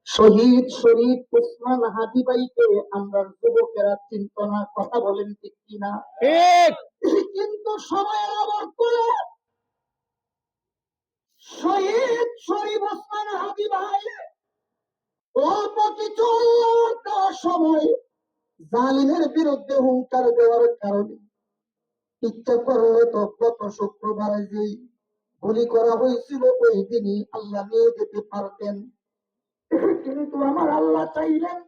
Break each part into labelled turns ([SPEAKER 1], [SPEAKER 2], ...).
[SPEAKER 1] শহীদ শরীফ উসমান হাদি ভাইকে আমরা যুবকেরা চিন্তা না, কথা বলেন ঠিক কিনা? কিন্তু সময়ের আবর্তনে শহীদ শরীফ উসমান হাদি ভাই অল্প কিছু আল্লাহর দেওয়ার সময় জালিমের বিরুদ্ধে হুঙ্কার দেওয়ার কারণে ইচ্ছা করলে তো গত শুক্রবারে যেই গুলি করা হয়েছিল ওই দিনই আল্লাহ নিয়ে যেতে পারতেন, কিন্তু আমার আল্লাহ চাইলেন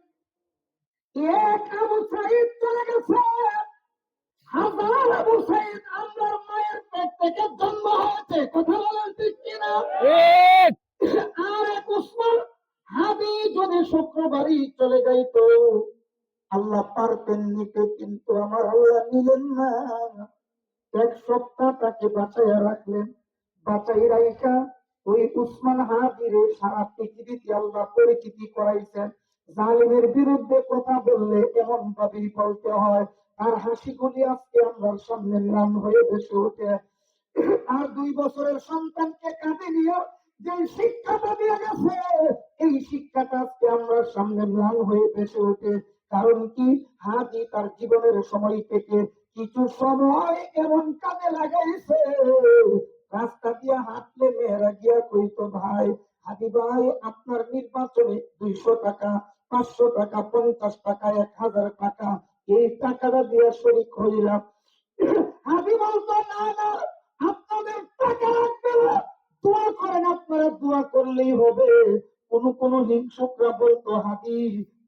[SPEAKER 1] এক আবু সাইদ চলে গেছে, হাজার আবু সাইদ আমার মায়ের পেট থেকে জন্ম হয়েছে, কথা বলেন ঠিক কিনা? আর এক উসমান হাদি যদি শুক্রবারই চলে যাইতো আল্লাহ পারতেন নিতে, কিন্তু আমার আল্লাহ নিলেন না। এক সপ্তাহ তাকে বাঁচাইয়া রাখলেন। বাঁচাই রাইখা ওই উসমান হাদিরে সারা পৃথিবীতে আল্লাহ পরিচিতি করাইছেন। জালিমের বিরুদ্ধে কথা বললে এমন ভাবেই বলতে হয়, আর হাসিগুলি আজকে আমরা সামনে ম্লান হয়ে ভেসে ওঠে। আর 2 বছরের সন্তানকে কাঁধে নিয়ে যে শিক্ষাটা দিয়ে গেছে, এই শিক্ষাটা আজকে আমরা সামনে ম্লান হয়ে ভেসে ওঠে। কারণ কি, হাদি তার জীবনের সময় থেকে কিছু সময় এমন কাজে লাগাইছে, রাস্তা দিয়ে হাঁটলে মেয়েরা গিয়া কইতো, ভাই হাদি ভাই আপনার নির্বাচনে 200 টাকা, 500 টাকা, 50 টাকা, 1000 টাকা, এই টাকাটা দিয়ে শরিক হইলাম। হাদি বলতো, না না, আপনাদের টাকা লাগবে না, দোয়া করেন, আপনারা দোয়া করলেই হবে। কোন কোন হিংসুকরা বলতো, হাদি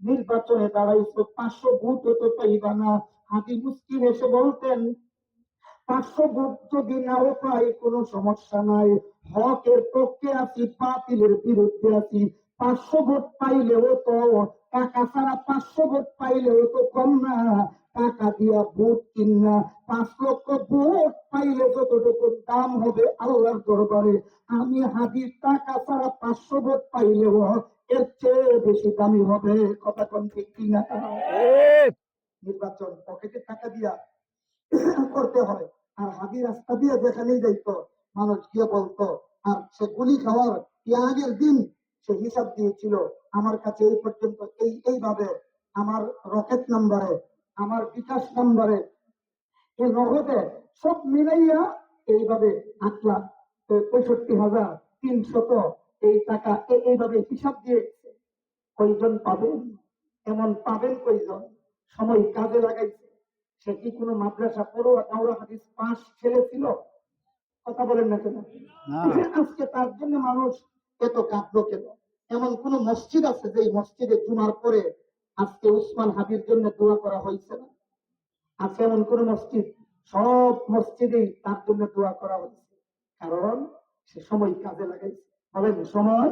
[SPEAKER 1] নির্বাচনে দাঁড়াইছো, 500 ভোট তো পাইবা না। হাদি মুশকিল এসে বলতেন, 500 ভোট যদি নাও পাই কোনো সমস্যা নাই, হকের পক্ষে আছি, বাতিলের বিরুদ্ধে আছি। 500 ভোট পাইলেও তো টাকা ছাড়া, 500 ভোট পাইলেও তো কম না, টাকা দিয়া ভোট কিনা 5 লক্ষ ভোট পাইলে যতটুকু দাম হবে আল্লাহর দরবারে, আমি হাদির টাকা ছাড়া 500 ভোট পাইলেও এর চেয়ে বেশি দামি হবে। কথা কোন ঠিক কিনা? নির্বাচন পকেটে টাকা দিয়া করতে হয়। আর হাদি রাস্তা দিয়ে যেখানেই যাইতো মানুষ গিয়ে বলতো, আর সে গুলি খাওয়ার আগের দিন সে হিসাব দিয়েছিল, আমার কাছে এই পর্যন্ত এইভাবে আমার রকেট নাম্বারে, আমার বিকাশ নাম্বারে, এই নগদে সব মিলাইয়া এইভাবে 8,65,300 এই টাকা এইভাবে হিসাব দিয়েছে। কয়জন পাবেন? এমন পাবেন কয়জন? সময় কাজে লাগাইছে। সে কি কোনো মাদ্রাসা পড়ুয়া কাউরা হাদিস পাস ছেলে ছিল? কথা বলেন না কেন? আজকে তার জন্য মানুষ এত কাঁদলো কেন? এমন কোন মসজিদ আছে যে মসজিদে জুমার পরে আজকে উসমান হাদির জন্য দোয়া করা হয়েছে না? আছে এমন কোন মসজিদ? সব মসজিদেই তার জন্য দোয়া করা হয়েছে, কারণ সে সময় কাজে লাগাইছে। বলেন সময়,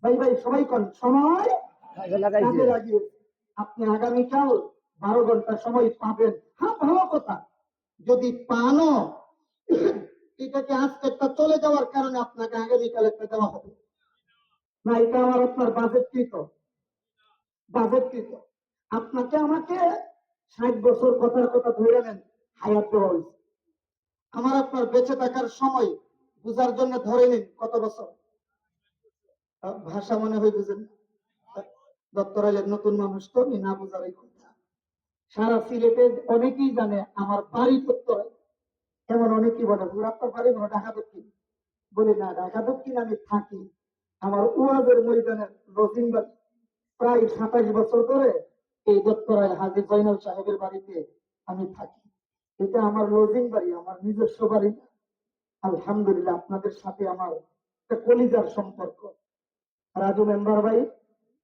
[SPEAKER 1] ভাই ভাই সবাই করেন, সময় কাজে লাগিয়ে আপনি আগামীকাল 12 ঘন্টা সময় পাবেন। হ্যাঁ, ভালো কথা, যদি পানও এটাকে আজকে একটা চলে যাওয়ার কারণে আপনাকে আগামীকাল একটা দেওয়া হবে না, এটা আমার আপনার বাজেটকৃত। আপনাকে আমাকে 60 বছর কথার কথা ধরে নেন, হায়াত দেওয়া হয়েছে। আমার আপনার বেঁচে থাকার সময় বুঝার জন্য ধরে নিন কত বছর। ভাষা মনে হয় বুঝেন, দত্তরালের নতুন মানুষ তো, আমি না বুঝারই কথা। সারা সিলেটে অনেকেই জানে আমার বাড়ি দত্তরাল, এমন অনেকেই বলে আপনার বাড়ি মনে ঢাকা দক্ষিণ। বলি না, ঢাকা দক্ষিণ আমি থাকি, আমার উয়াদের ময়দানের লজিং বাড়ি। প্রায় 27 বছর ধরে এই দত্তরায় হাজী জয়নাল সাহেবের বাড়িতে আমি থাকি। এটা আমার লজিং বাড়ি, আমার নিজস্ব বাড়ি না। আলহামদুলিল্লাহ, আপনাদের সাথে আমার একটা কলিজার সম্পর্ক। রাজু মেম্বার ভাই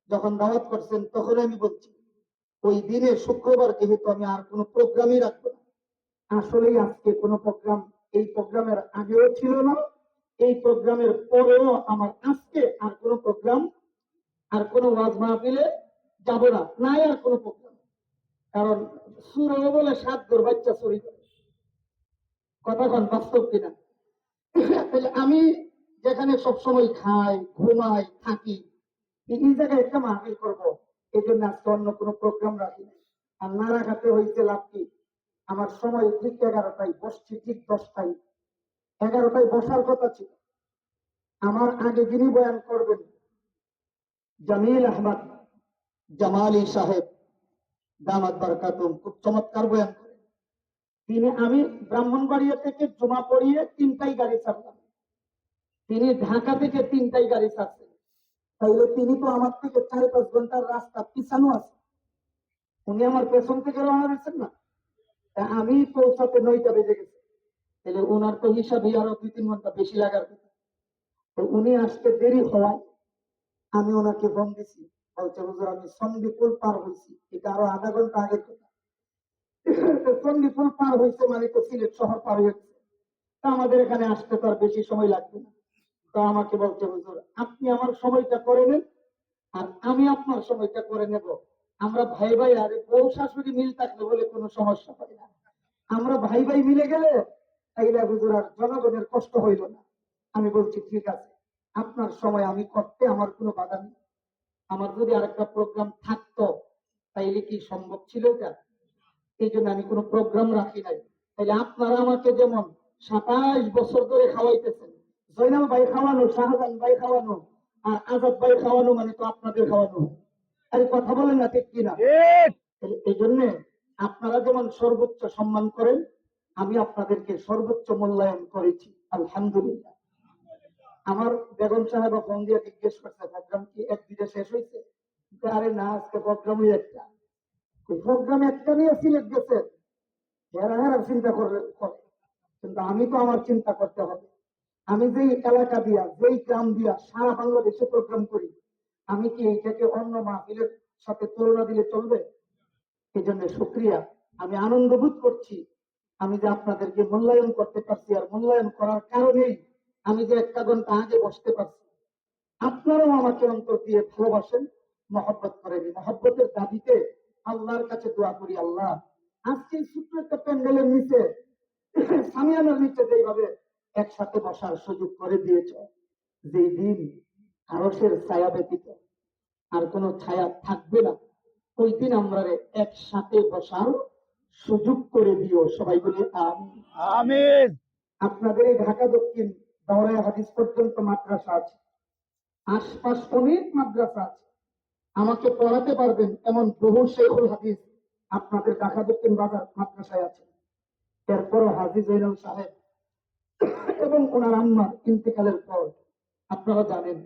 [SPEAKER 1] যখন দাওয়াত করছেন তখন আমি বলছি, ওই দিনে শুক্রবার যেহেতু আমি আর কোনো প্রোগ্রামই রাখবো না। আসলেই আজকে কোনো প্রোগ্রাম এই প্রোগ্রামের আগেও ছিল না, এই প্রোগ্রামের পরেও আমার আজকে আর কোনো প্রোগ্রাম, আর কোনো ওয়াজ মাহফিলে যাব না, নাই আর কোনো প্রোগ্রাম। কারণ সুরও বলে 7 ঘর বাচ্চা চুরি করে, কথা কন বাস্তব কিনা? তাহলে আমি যেখানে সবসময় খাই, ঘুমাই, থাকি, এই জায়গায় একটা মাহফিল করবো, এই জন্য আজকে অন্য কোনো প্রোগ্রাম রাখি। আর না রাখাতে হয়েছে লাভ কি? আমার সময় ঠিক 11টায়, বসছি ঠিক 10টায়। 11টায় বসার কথা ছিল। আমার আগে যিনি বয়ান করবেন জামিল আহমদ জামালি সাহেব দামাত বারাকাতুম খুব চমৎকার বয়ান করেন। আমি ব্রাহ্মণবাড়িয়া থেকে জমা পড়িয়ে 3টাই গাড়ি ছাড়লাম, তিনি ঢাকা থেকে 3টাই গাড়ি ছাড়ছেন। তাইলে তিনি তো আমার থেকে 4-5 ঘন্টার রাস্তা পিছানো আছে, উনি আমার পেছন থেকে রওনা দিচ্ছেন না, আমি পৌঁছাতে 9টা বেজে গেছে। তাহলে ওনার তো হিসাবে আরো 2-3 ঘন্টা বেশি লাগার কথা। তো উনি আসতে দেরি হওয়ায় আমি ওনাকে ফোন দিছি, বলছে হুজুর আমি সন্দিপুর পার হয়েছি, এটা আরো আধা ঘন্টা আগের কথা। সন্দিপুর পার হয়েছে মানে তো সিলেট শহর পার হয়েছে, তা আমাদের এখানে আসতে তো আর বেশি সময় লাগবে না। তো আমাকে বলছে হুজুর আপনি আমার সময়টা করে নেন আর আমি আপনার সময়টা করে নেব, আমরা ভাই ভাই, আর বউ শাশুড়ি মিল থাকলে বলে কোনো সমস্যা হয় না, আমরা ভাই ভাই মিলে গেলে তাইলে হুজুর আর জনগণের কষ্ট হইল না। আমি বলছি ঠিক আছে, আপনার সময় আমি করতে আমার কোনো বাধা নেই। আমার যদি আরেকটা প্রোগ্রাম থাকতো তাইলে কি সম্ভব ছিল এটা? এই জন্য আমি কোনো প্রোগ্রাম রাখি নাই। তাইলে আপনারা আমাকে যেমন 27 বছর ধরে খাওয়াইতেছেন, জয়নাল ভাই খাওয়ানো, শাহজাহান ভাই খাওয়ানো, আর আজাদ ভাই খাওয়ানো মানে তো আপনাদের খাওয়ানো। আরে কথা বলেন না ঠিক কিনা? এই জন্য আপনারা যেমন সর্বোচ্চ সম্মান করেন, আমি আপনাদেরকে সর্বোচ্চ মূল্যায়ন করেছি আলহামদুলিল্লাহ। আমার বেগম সাহেব ফোন দিয়ে জিজ্ঞেস করছে প্রোগ্রাম কি 1-2টা শেষ হয়েছে? আরে না, আজকে প্রোগ্রামই একটা। প্রোগ্রাম একটা নিয়ে সিলেট গেছে, হেরা চিন্তা করে, কিন্তু আমি তো আমার চিন্তা করতে হবে। আমি যেই এলাকা দিয়া, যেই গ্রাম দিয়া সারা বাংলাদেশে প্রোগ্রাম করি, আমি কি এইটাকে অন্য মাহফিলের সাথে তুলনা দিলে চলবে? এই জন্য শুক্রিয়া, আমি আনন্দ বোধ করছি আমি যে আপনাদেরকে মূল্যায়ন করতে পারছি, আর মূল্যায়ন করার কারণেই আমি যে 1 ঘন্টা আগে বসতে পারছি। আপনারাও আমাকে অন্তর দিয়ে ভালোবাসেন, মহব্বত করেন। মহব্বতের দাবিতে আল্লাহর কাছে দোয়া করি, আল্লাহ আজকে ছোট্ট একটা প্যান্ডেলের নিচে, সামিয়ানার নিচে যেভাবে একসাথে বসার সুযোগ করে দিয়েছ, যেই দিন আরশের ছায়া ব্যতীত আর কোনো ছায়া থাকবে না, ওই দিন আমরা একসাথে বসার সুযোগ করে দিও। সবাই বলি আমিন।
[SPEAKER 2] আমিন।
[SPEAKER 1] আপনাদের এই ঢাকা দক্ষিণ দাওরায়ে হাদিস পর্যন্ত মাদ্রাসা আছে, আশপাশ অনেক মাদ্রাসা আছে, আমাকে পড়াতে পারবেন এমন বহু শেখুল হাদিস আপনাদের ঢাকা দক্ষিণ বাজার মাদ্রাসায় আছে। এরপরও হাজী জয়নাল সাহেব এবং ওনার আম্মার ইন্তেকালের পর আপনারা জানেন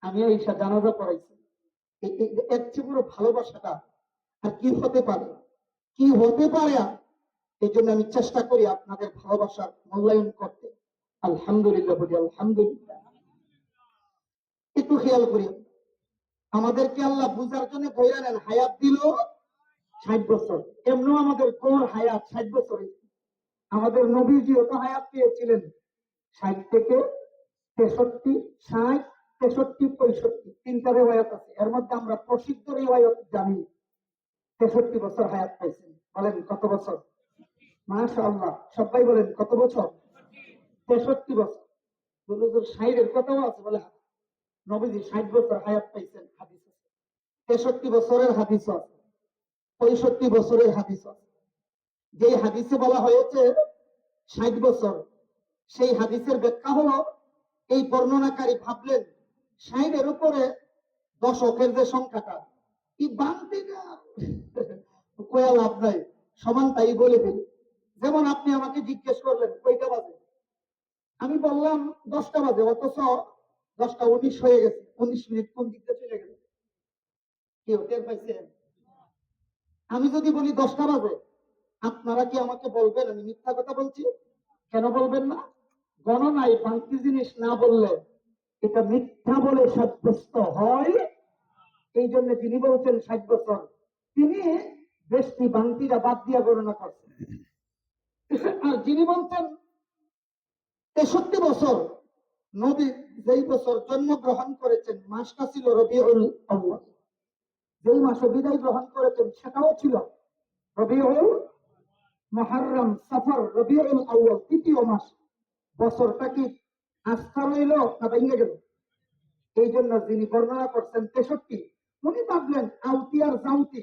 [SPEAKER 1] আমি ঈশা জানাজা পড়াইছি। এর চেয়ে বড় ভালোবাসাটা আর কি হতে পারে, কি হতে পারে? এই জন্য আমি চেষ্টা করি আপনাদের ভালোবাসার মূল্যায়ন করতে। আলহামদুলিল্লাহ বলি আলহামদুলিল্লাহ। একটু খেয়াল করি, আমাদেরকে আল্লাহ বুঝার জন্য ধৈর্য নেন, হায়াত দিল 60 বছর, এমনও আমাদের কোন হায়াত 60 বছর। আমাদের নবীজিও তো হায়াত পেয়েছিলেন 60 থেকে 63, 60, 63, 65, 3টা রেওয়ায়াত আছে। এর মধ্যে আমরা প্রসিদ্ধ রেওয়ায়াত জানি 63 বছর হায়াত পাইছেন। বলেন কত বছর? মাশাআল্লাহ, সবাই বলেন কত বছর? 63 বছর। হুজুর 60-এর কথাও আছে, বলে নবীজি 60 বছর হায়াত পাইছেন, হাদিস আছে। 63 বছরের হাদিস আছে, 65 বছরের হাদিস আছে। যে হাদিসে বলা হয়েছে 60 বছর, সেই হাদিসের ব্যাখ্যা হলো এই বর্ণনাকারী ভাবলেন 60-এর উপরে দশকের যে সংখ্যাটা কি বানতে কোয়া লাভ নাই, সমান তাই বলে দিল। যেমন আপনি আমাকে জিজ্ঞেস করলেন কয়টা বাজে, আমি বললাম 10টা বাজে, অথচ 10টা 19 হয়ে গেছে, 19 মিনিট কোন দিকটা চলে গেল, কেউ টের পাইছেন? আমি যদি বলি 10টা বাজে, আপনারা কি আমাকে বলবেন আমি মিথ্যা কথা বলছি? কেন বলবেন না? গণনায় বাংতি জিনিস না বললে এটা মিথ্যা বলে সাব্যস্ত হয়। এই জন্য যিনি বলছেন 60 বছর, তিনি বেশি বাংতিরা বাদ দিয়া গণনা করছেন। আর যিনি বলছেন 63 বছর, নবী যেই বছর জন্মগ্রহণ করেছেন মাসটা ছিল রবিউল আউয়াল, যেই মাসে বিদায় গ্রহণ করেছেন সেটাও ছিল রবিউল, মুহররম, সফর, রবিউল আউয়াল, 3য় মাস। বছরটা কি আস্থা রইল না ভেঙে গেল? এই জন্য যিনি বর্ণনা করছেন 63, উনি ভাবলেন আউতি আর জাউতি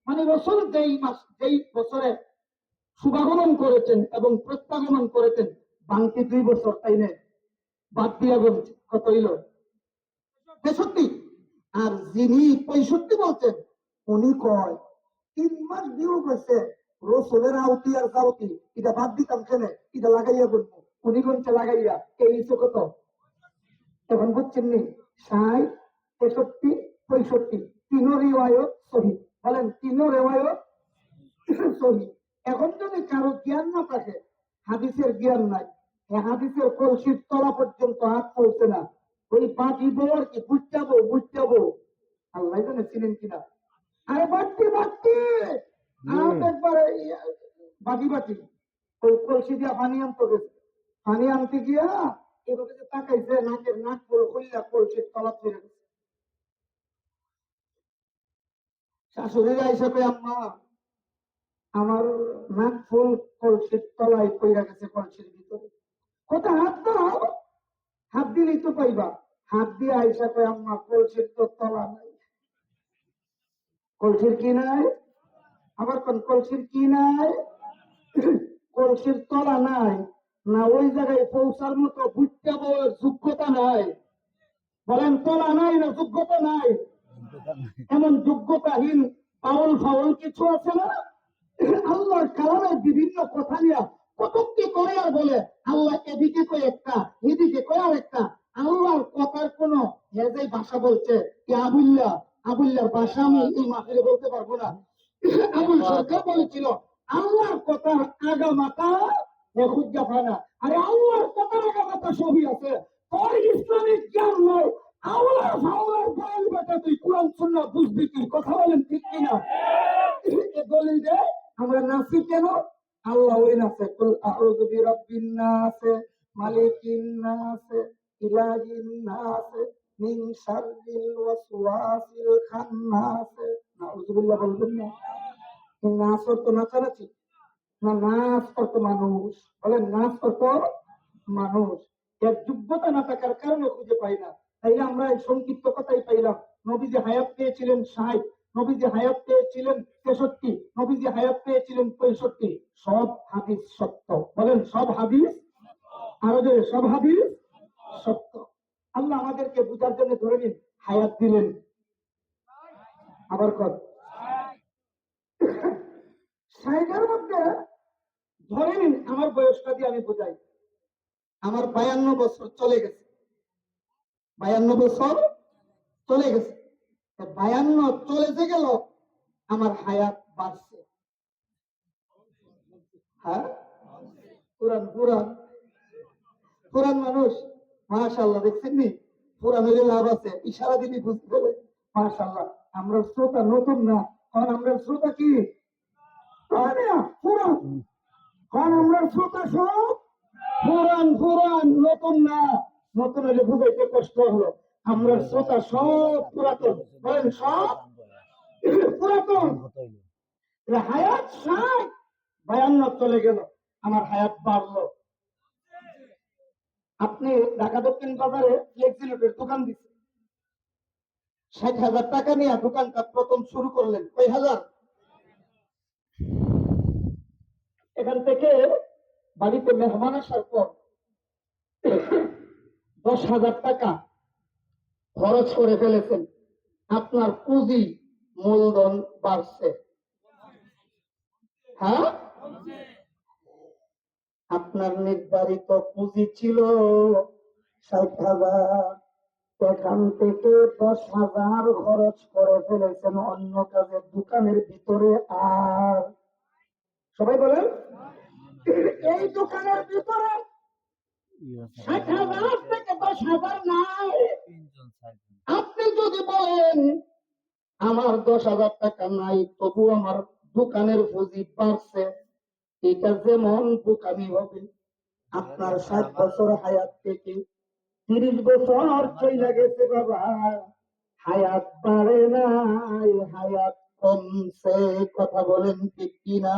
[SPEAKER 1] মানে রসুল যেই মাস যেই বছরে শুভাগমন করেছেন এবং প্রত্যাগমন করেছেন বাংতি 2 বছর, তাই না? বাদ দিয়া বলছে কত হইল? 63। আর যিনি 65 বলছেন উনি কয় 3 মাস বিয়োগ হয়েছে রসুলের আউতি আর জাউতি এটা বাদ দিতাম কেন, এটা লাগাইয়া বলবো, উনি কোনটা লাগাইয়া এই কত এখন বুঝছেন নি? 60, 63, 65 তিনও রিওয়ায়ত সহি। বলেন তিনও রিওয়ায়ত সহি। এখন যদি কারো জ্ঞান না থাকে, হাদিসের জ্ঞান নাই, হাদিসের কলসির তলা পর্যন্ত হাত পৌঁছে না, ওই বাঁচিব আর কি বুঝাবো আল্লাহ জানে ছিলেন কিনা। আরে বাড়তি একবার বাটি ওই কলসি দিয়া পানি আনতে গেছে, পানি আনতে গিয়া এভাবে যে তাকাইছে, নাকের নাক পুরো খুললা কলসির তলা চলে গেছে। শাশুড়ির আইসা কই আম্মা আমার নাক ফুল কলসির তলায় পইরা গেছে, কলসির ভিতরে। কোথা হাত দাও, হাত দিলেই তো পাইবা। হাত দিয়ে আইসা কই আম্মা কলসির তো তলা নাই। কলসির কি নাই? আবার কোন কলসির কি নাই? কলসির তলা নাই না, ওই জায়গায় পৌঁছার মতো বুঝতে যোগ্যতা নাই। বলেন তলা নাই না যোগ্যতা নাই? এমন যোগ্যতাহীন পাউল ফাউল কিছু আছে না? আল্লাহর কালামের বিভিন্ন কথা নিয়ে কটূক্তি করে আর বলে আল্লাহ এদিকে কয় একটা, এদিকে কয় আর একটা। আল্লাহর কথার কোন হেজাই ভাষা বলছে কি আবুল্লার ভাষা আমি এই মাঠে বলতে পারবো না। আবুল সরকার বলেছিল আল্লাহর কথার আগা মাথা খুঁজা পায় না। আরে আল্লাহর কথার আগা মাথা সবই আছে, তোর ইসলামিক জ্ঞান নয়। আল্লাহর ফাউলার বয়ান বেটা তুই কোরআন সুন্নাহ বুঝবি কি? কথা বলেন ঠিক কিনা? দলিল দে। আমরা নাচি কেন? আল্লাহ ওই নাচে কুল আউযু বিরাব্বিন নাস মালিকিন নাস ইলাহিন নাস মিন শাররিল ওয়াসওয়াসিল খান্নাস। নাউযুবিল্লাহ বলবেন না? নাচ অর্থ নাচানাচি না, নাচ অর্থ মানুষ। বলেন নাচ অর্থ মানুষ। এর যোগ্যতা না থাকার কারণে খুঁজে পাই না। তাই আমরা এই সংক্ষিপ্ত কথাই পাইলাম। নবীজি হায়াত পেয়েছিলেন 60, নবীজি হায়াত পেয়েছিলেন 63, নবীজি হায়াত পেয়েছিলেন 65। সব হাদিস সত্য। বলেন সব হাদিস, আরো যে সব হাদিস সত্য। আল্লাহ আমাদেরকে বুঝার জন্য ধরে নিন হায়াত দিলেন। আবার কর 60-এর মধ্যে ধরে নিন আমার বয়সটা দিয়ে আমি বোঝাই, আমার 52 বছর চলে গেছে। 52 বছর চলে গেছে। 52 চলে গেল, আমার হায়াত বাড়ছে। হ্যাঁ পুরান পুরান পুরান মানুষ মাশাআল্লাহ, দেখছেন নি? পুরান হইলে লাভ আছে, ইশারা দিলি বুঝতে হবে। মাশাআল্লাহ, আমরা শ্রোতা নতুন না, কারণ আমরা শ্রোতা কি পুরান, কারণ আমরা শ্রোতা সব পুরান নতুন না। নতুন হলে বুঝাইতে কষ্ট হলো। আমরা শ্রোতা সব পুরাতন। বলেন সব পুরাতন। হায়াত 60, 52 চলে গেল, আমার হায়াত বাড়লো। আপনি ঢাকা দক্ষিণ বাজারে ফ্লেক্সিলোডের দোকান দিচ্ছেন, 60,000 টাকা নিয়ে দোকানটা প্রথম শুরু করলেন। কয় হাজার? এখান থেকে বাড়িতে মেহমান আসার পর 10,000 টাকা খরচ করে ফেলেছেন। আপনার পুঁজি মূলধন বাড়ছে। হ্যাঁ, আপনার নির্ধারিত পুঁজি ছিল 60,000, এখান থেকে 10,000 খরচ করে ফেলেছেন অন্য কাজে, দোকানের ভিতরে। আর সবাই বলেন এই দোকানের ভিতরে 60,000 থেকে 10,000 নাই। আপনি যদি বলেন আমার 10,000 টাকা নাই, তবু আমার দোকানের পুঁজি বাড়ছে, এটা যেমন বোকামি হবে। আপনার 60 বছর হায়াত থেকে 30 বছর চলে গেছে বাবা, হায়াত বাড়ে নাই, হায়াত কমছে। কথা বলেন ঠিক কিনা?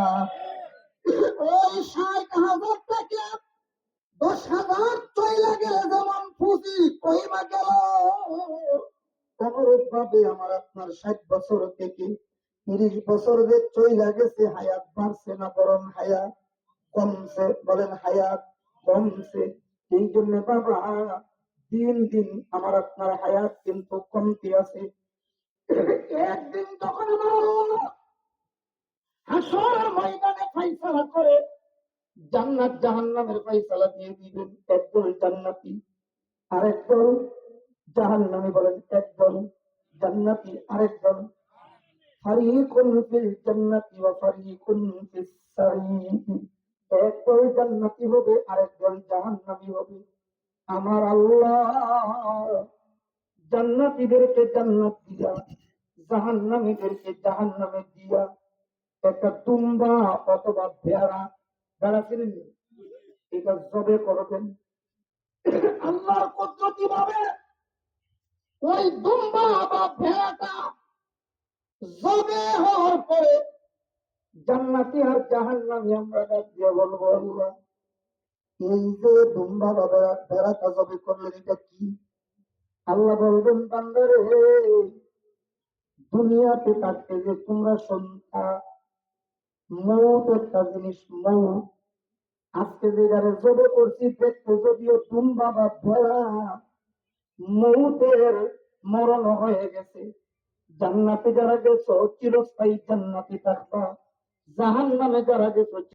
[SPEAKER 1] ওই 60,000 টাকা 10,000 চলে গেলে যেমন পুঁজি কইমা গেল, অনুরূপ ভাবে আমার আপনার 60 বছর থেকে 30 বছর যে চলে গেছে, হায়াত বাড়ছে না বরং হায়াত কমছে। বলেন হায়াত কমছে। এই জন্য বাবা দিন দিন আমার আপনার হায়াত কিন্তু কমতে আছে। একদিন তখন আমার আল্লাহ হাসরের ময়দানে ফয়সালা করে জান্নাত জাহান্নামের ফয়সালা দিয়ে দিবেন। একদল জান্নাতি আরেকদল জাহান্নামী। বলেন একদল জান্নাতি আরেকদল। ফারিকুন ফিল জান্নাতি ওয়া ফারিকুন ফিস সাঈদ। একদল জান্নাতি হবে আরেকদল জাহান্নামী হবে। আমার আল্লাহ জান্নাতীদেরকে জান্নাত দিয়া জাহান্নামীদেরকে জাহান্নামে দিয়া একটা দুম্বা অথবা ভেড়া, ভেড়া চিনেন নি? এটা জবে করবেন আল্লাহর কুদরতি ভাবে। ওই দুম্বা বা ভেড়াটা জবে হওয়ার পরে জান্নাতি আর জাহান্নামী আমরা ডাক দিয়ে বলবো, আল্লাহ এই যে দুম্বা বা ভেড়াটা জবে করলেন এটা কি? আল্লাহ বলবেন, বান্দারে দুনিয়াতে থাকতে যে তোমরা সন্ধ্যা মৌত একটা জিনিস, মৌত আজকে যে যারা জবে করছি দেখতে যদিও দুম্বা বা ভেড়া, মৌতের মরণ হয়ে গেছে। জান্নাতে যারা গেছো চিরস্থায়ী জান্নাতি থাকবা, জাহান্নামে যারা গেছো